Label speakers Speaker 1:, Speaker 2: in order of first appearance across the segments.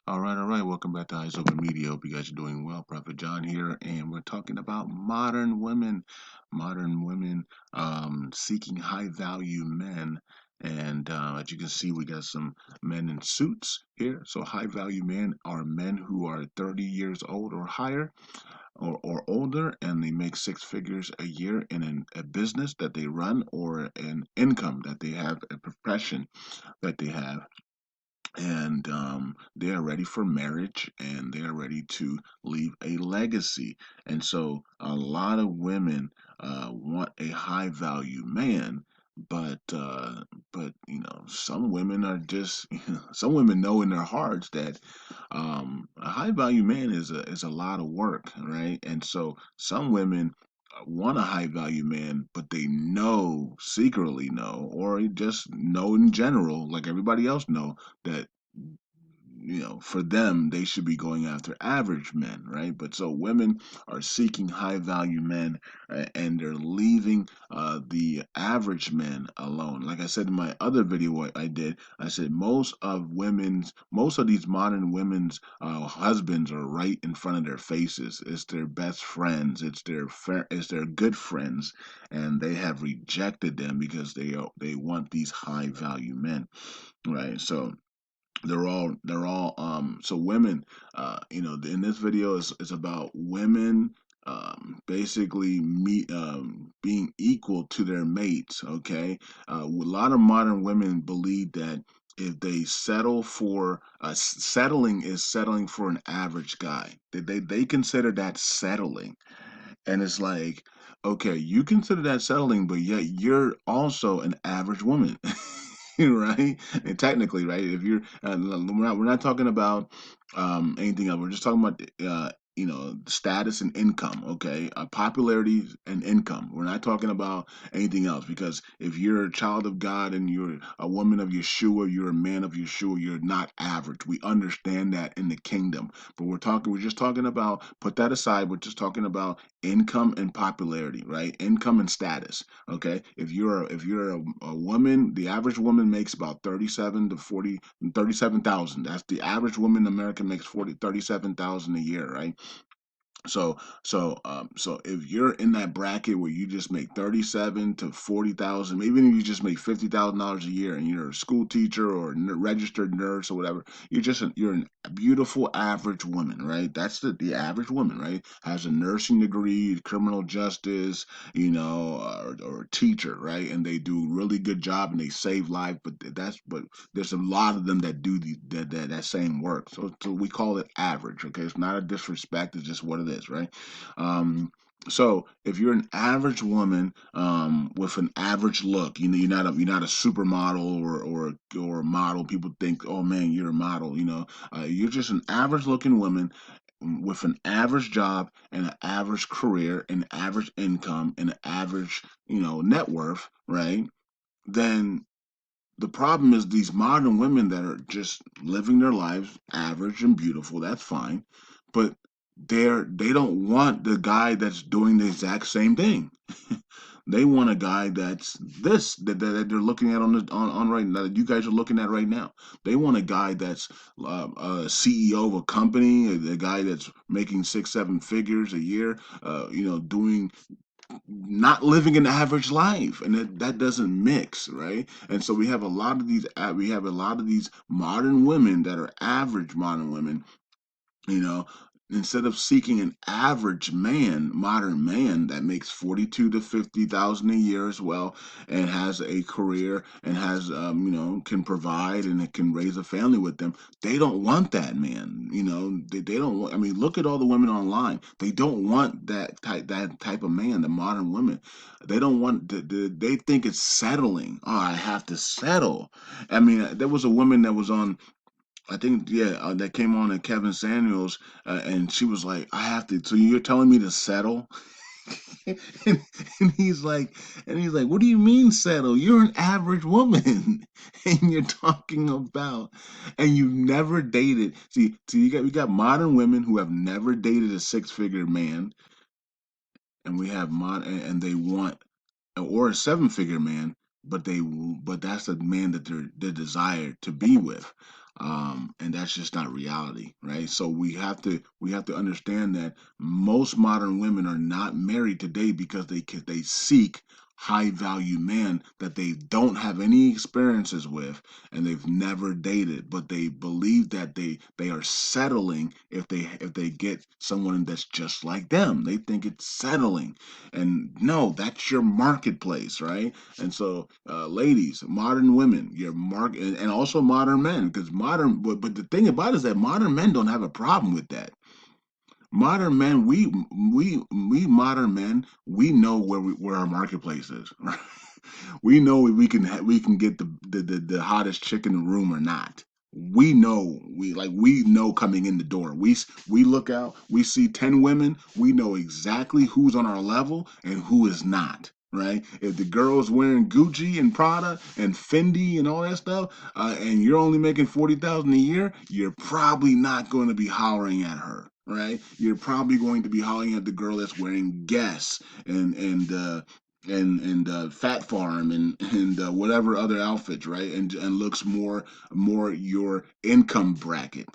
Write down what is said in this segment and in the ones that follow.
Speaker 1: All right. Welcome back to Eyes Open Media. Hope you guys are doing well. Prophet John here, and we're talking about modern women seeking high value men. And as you can see, we got some men in suits here. So high value men are men who are 30 years old or higher or older, and they make six figures a year in a business that they run or an income that they have, a profession that they have, and they are ready for marriage and they are ready to leave a legacy. And so a lot of women want a high value man, but some women are just some women know in their hearts that a high value man is a lot of work, right? And so some women want a high value man, but they know, secretly know, or just know in general, like everybody else know, that for them, they should be going after average men, right? But so women are seeking high value men, and they're leaving the average men alone. Like I said in my other video, what I did, I said most of these modern women's husbands are right in front of their faces. It's their best friends, it's their good friends, and they have rejected them because they want these high value men, right? So so women, in this video is about women basically being equal to their mates. Okay, a lot of modern women believe that if they settle for settling is settling for an average guy. They consider that settling, and it's like, okay, you consider that settling, but yet you're also an average woman. Right? And technically, right? If you're, we're not talking about anything else. We're just talking about, status and income. Okay, popularity and income. We're not talking about anything else, because if you're a child of God and you're a woman of Yeshua, you're a man of Yeshua. You're not average. We understand that in the kingdom, but we're just talking about. Put that aside. We're just talking about income and popularity, right? Income and status. Okay, if you're a woman, the average woman makes about 37 to 40, 37,000. That's the average woman in America, makes 37,000 a year, right? So if you're in that bracket where you just make 37 to 40,000, even if you just make $50,000 a year, and you're a school teacher or a registered nurse or whatever, you're a beautiful average woman, right? That's the average woman, right? Has a nursing degree, criminal justice, or a teacher, right? And they do a really good job and they save lives, but there's a lot of them that do that same work. So we call it average. Okay, it's not a disrespect. It's just what it is, right? Um, so if you're an average woman with an average look, you're not a supermodel or a model. People think, oh man, you're a model. You're just an average looking woman with an average job and an average career and average income and an average, net worth, right? Then the problem is these modern women that are just living their lives average and beautiful. That's fine, but they don't want the guy that's doing the exact same thing. They want a guy that's that they're looking at on right now, that you guys are looking at right now. They want a guy that's a CEO of a company, a guy that's making six, seven figures a year, doing not living an average life, and that doesn't mix, right? And so we have a lot of these modern women that are average modern women, you know instead of seeking an average modern man that makes 42 to 50,000 a year as well, and has a career and has can provide and it can raise a family with them. They don't want that man. They don't want. I mean, look at all the women online. They don't want that type of man. The modern women, they don't want. They think it's settling. Oh, I have to settle. I mean, there was a woman that was on, I think, yeah, that came on at Kevin Samuels, and she was like, "I have to." So you're telling me to settle? and, and he's like, "What do you mean settle? You're an average woman, and you're talking about, and you've never dated. See, we got modern women who have never dated a six-figure man, and we have and they want, or a seven-figure man, but that's the man that they desire to be with. And that's just not reality, right? So we have to understand that most modern women are not married today because they seek high value men that they don't have any experiences with and they've never dated, but they believe that they are settling if they get someone that's just like them. They think it's settling, and no, that's your marketplace, right? And so, ladies, modern women, your market, and also modern men, because but the thing about it is that modern men don't have a problem with that. Modern men, we modern men, we know where our marketplace is. Right? We know we can get the hottest chick in the room or not. We know coming in the door. We look out, we see 10 women, we know exactly who's on our level and who is not. Right? If the girl's wearing Gucci and Prada and Fendi and all that stuff, and you're only making 40,000 a year, you're probably not going to be hollering at her. Right? You're probably going to be hollering at the girl that's wearing Guess and Fat Farm and whatever other outfits, right? And looks more your income bracket.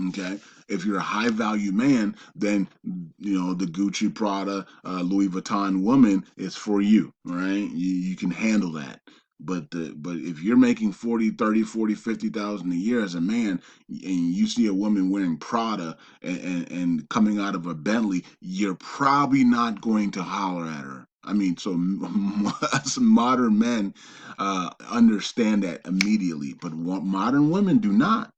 Speaker 1: Okay, if you're a high value man, then the Gucci, Prada, Louis Vuitton woman is for you, right? You can handle that. But if you're making 40, 30, 40, 50,000 a year as a man, and you see a woman wearing Prada and coming out of a Bentley, you're probably not going to holler at her. I mean, so us modern men understand that immediately, but modern women do not.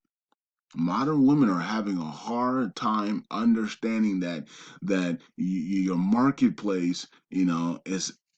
Speaker 1: Modern women are having a hard time understanding your marketplace,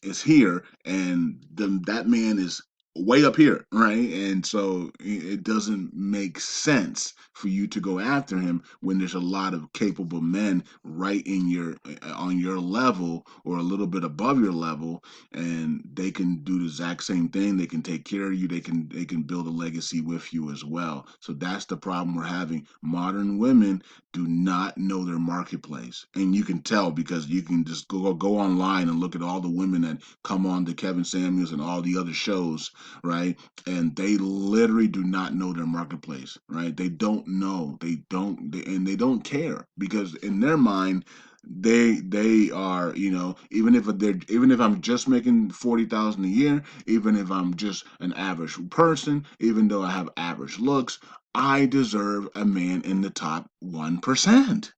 Speaker 1: is here, and that man is way up here, right? And so it doesn't make sense for you to go after him when there's a lot of capable men right in your on your level or a little bit above your level, and they can do the exact same thing. They can take care of you. They can build a legacy with you as well. So that's the problem we're having. Modern women do not know their marketplace, and you can tell because you can just go online and look at all the women that come on to Kevin Samuels and all the other shows, right? And they literally do not know their marketplace, right? They don't know. And they don't care because in their mind they are, even if I'm just making 40,000 a year, even if I'm just an average person, even though I have average looks, I deserve a man in the top 1%.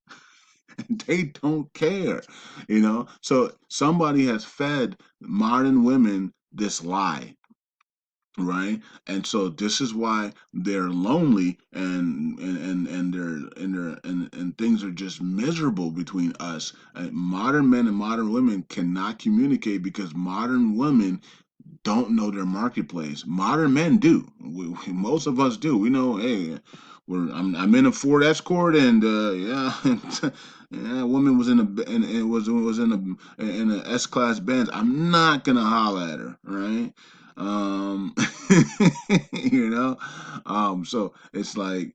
Speaker 1: They don't care, so somebody has fed modern women this lie, right? And so this is why they're lonely, and things are just miserable between us. Modern men and modern women cannot communicate because modern women don't know their marketplace. Modern men do. Most of us do. We know, hey, I'm in a Ford Escort, and yeah, yeah, a woman was in and it was in a S class Benz. I'm not gonna holler at her, right? Um, you know, so it's like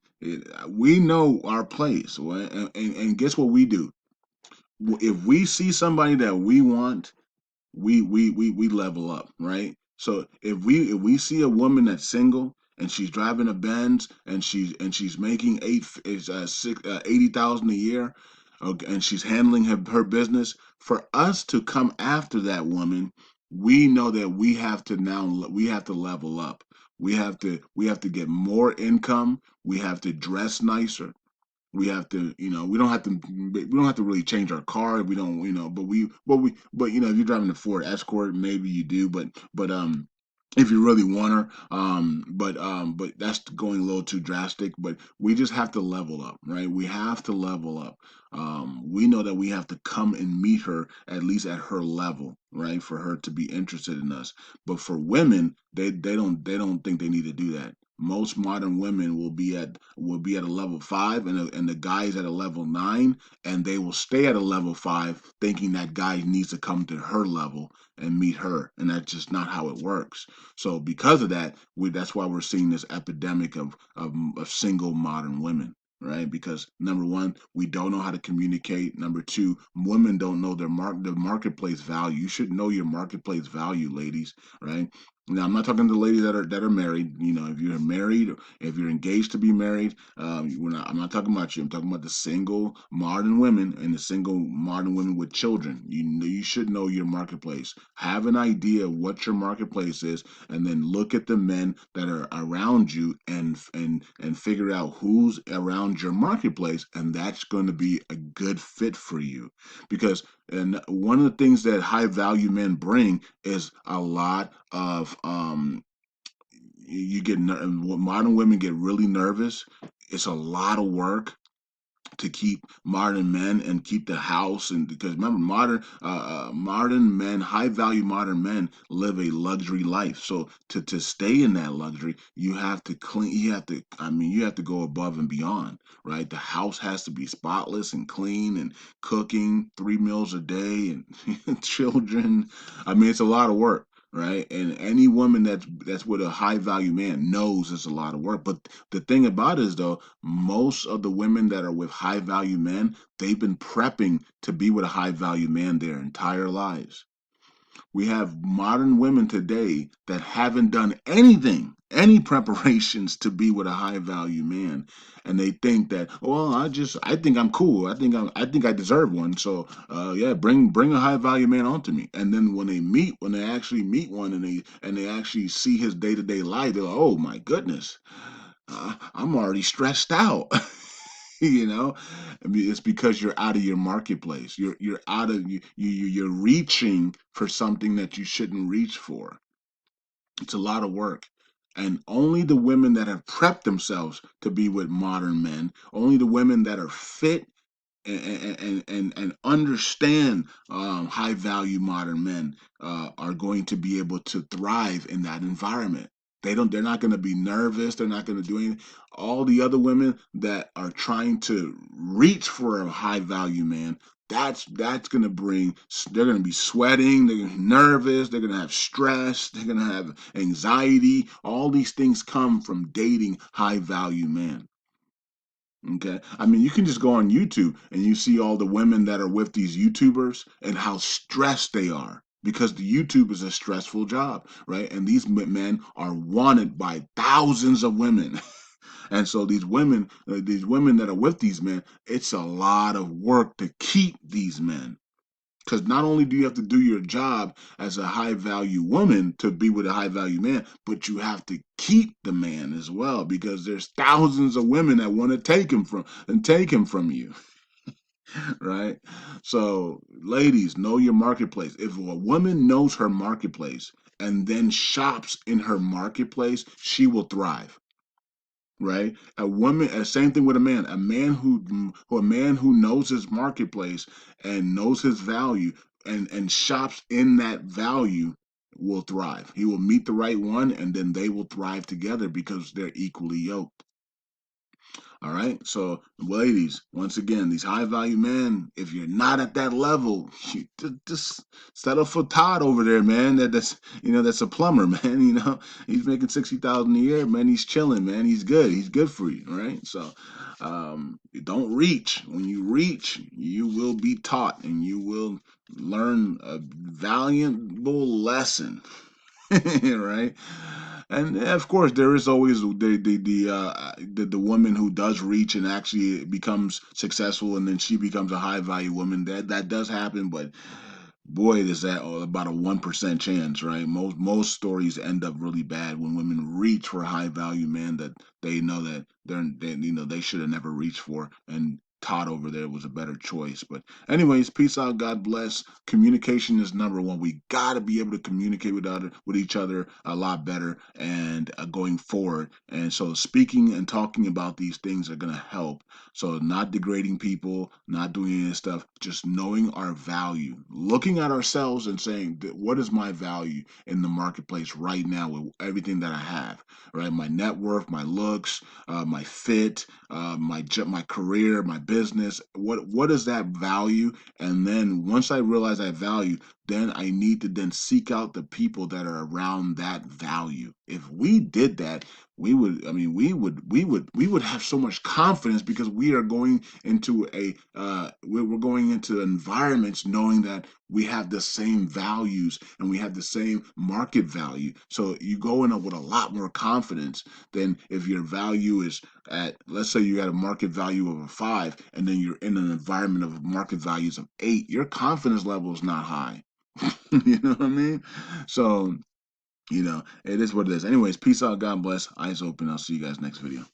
Speaker 1: we know our place, right? And guess what we do? If we see somebody that we want, we level up, right? So if we see a woman that's single and she's driving a Benz and she's making 80,000 a year, okay, and she's handling her business, for us to come after that woman, we know that we have to level up. We have to get more income. We have to dress nicer. We don't have to really change our car. We don't, but if you're driving a Ford Escort, maybe you do, but if you really want her, but that's going a little too drastic. But we just have to level up, right? We have to level up. We know that we have to come and meet her at least at her level, right, for her to be interested in us. But for women, they don't think they need to do that. Most modern women will be at a level 5, and the guy's at a level 9, and they will stay at a level 5 thinking that guy needs to come to her level and meet her, and that's just not how it works. So because of that, that's why we're seeing this epidemic of single modern women, right? Because number one, we don't know how to communicate. Number two, women don't know the marketplace value. You should know your marketplace value, ladies, right? Now, I'm not talking to the ladies that are married. You know, if you're married, if you're engaged to be married, I'm not talking about you. I'm talking about the single modern women and the single modern women with children. You should know your marketplace. Have an idea of what your marketplace is, and then look at the men that are around you, and figure out who's around your marketplace, and that's going to be a good fit for you, because and one of the things that high value men bring is a lot of you get modern women get really nervous. It's a lot of work to keep modern men and keep the house, and because remember, modern men, high value modern men live a luxury life. So to stay in that luxury, you have to clean, you have to, I mean, you have to go above and beyond, right? The house has to be spotless and clean, and cooking 3 meals a day, and children. I mean, it's a lot of work, right? And any woman that's with a high value man knows it's a lot of work. But the thing about it is, though, most of the women that are with high value men, they've been prepping to be with a high value man their entire lives. We have modern women today that haven't done anything, any preparations to be with a high value man, and they think that, well, I think I'm cool. I think I deserve one. So, yeah, bring a high value man onto me. And then when they actually meet one, and they actually see his day to day life, they're like, oh my goodness, I'm already stressed out. You know, I mean, it's because you're out of your marketplace. You're out of you're reaching for something that you shouldn't reach for. It's a lot of work. And only the women that have prepped themselves to be with modern men, only the women that are fit and understand high value modern men are going to be able to thrive in that environment. They're not going to be nervous. They're not going to do anything. All the other women that are trying to reach for a high value man, that's going to bring, they're going to be sweating, they're gonna be nervous, they're going to have stress, they're going to have anxiety. All these things come from dating high value men. Okay. I mean, you can just go on YouTube and you see all the women that are with these YouTubers and how stressed they are, because the YouTube is a stressful job, right? And these men are wanted by thousands of women. And so these women that are with these men, it's a lot of work to keep these men. Because not only do you have to do your job as a high value woman to be with a high value man, but you have to keep the man as well, because there's thousands of women that want to take him from you, right? So, ladies, know your marketplace. If a woman knows her marketplace and then shops in her marketplace, she will thrive, right? Same thing with a man. A man who knows his marketplace and knows his value, and shops in that value, will thrive. He will meet the right one, and then they will thrive together because they're equally yoked. All right. So, ladies, once again, these high value men, if you're not at that level, you just settle for Todd over there, man. That's a plumber, man. He's making 60,000 a year, man. He's chilling, man. He's good. He's good for you, all right? So, don't reach. When you reach, you will be taught, and you will learn a valuable lesson. Right? And of course, there is always the woman who does reach and actually becomes successful, and then she becomes a high value woman. That does happen, but boy, is that about a 1% chance, right? Most stories end up really bad when women reach for a high value man that they know that they should have never reached for, and Todd over there was a better choice. But anyways, peace out, God bless. Communication is number one. We got to be able to communicate with each other a lot better, and going forward. And so speaking and talking about these things are going to help. So not degrading people, not doing any of this stuff, just knowing our value, looking at ourselves and saying, what is my value in the marketplace right now with everything that I have, right? My net worth, my looks, my fit, my career, my business. What is that value? And then once I realize that value, then I need to then seek out the people that are around that value. if we did that, we would, I mean, we would have so much confidence because we are going into we're going into environments knowing that we have the same values and we have the same market value. So you go in with a lot more confidence than if your value is at, let's say you had a market value of a 5, and then you're in an environment of market values of 8. Your confidence level is not high. You know what I mean? So, it is what it is. Anyways, peace out. God bless. Eyes open. I'll see you guys next video.